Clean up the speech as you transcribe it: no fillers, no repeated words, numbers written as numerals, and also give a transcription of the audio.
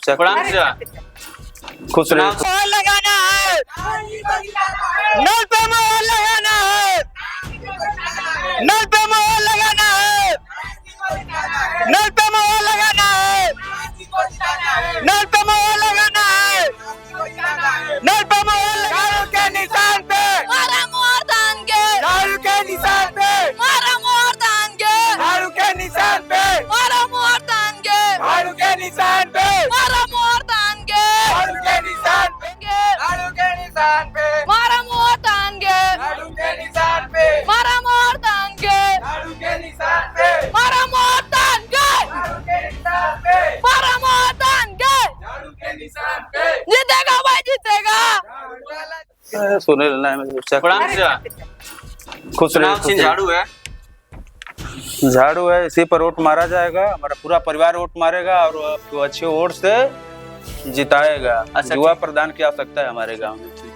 प्रणाम जी। खुश रहे। मोहर लगाना है, नल पे मोहर लगाना है, नल पे मोहर लगाना है, नल पे मोहर लगाना है, नल पे मोहर लगाना है, नल पे मोहर दारू के निशान पे मारा मोहर दान के, दारू के निशान पे मारा मोहर दान के, दारू के निशान पे मारा मोहर दान के, दारू के निशान पे मारा मोहर दान के, दारू के निशान पे दारू के निशान पे मारा मोहर दान के, दारू के निशान पे मारा मोहर दान के, दारू के निशान पे मारा मोहर दान के, दारू के निशान पे मारा मोहर दान के, दारू के निशान पे जीतेगा भाई जीतेगा। सुनील नाम है। प्रणाम जी। खुश चुनाव चिन्ह रहे। झाड़ू है। झाड़ू है, इसी पर वोट मारा जाएगा। हमारा पूरा परिवार वोट मारेगा और आपको अच्छे वोट से जिताएगा। अच्छा, युवा प्रधान की आवश्यकता है हमारे गांव में।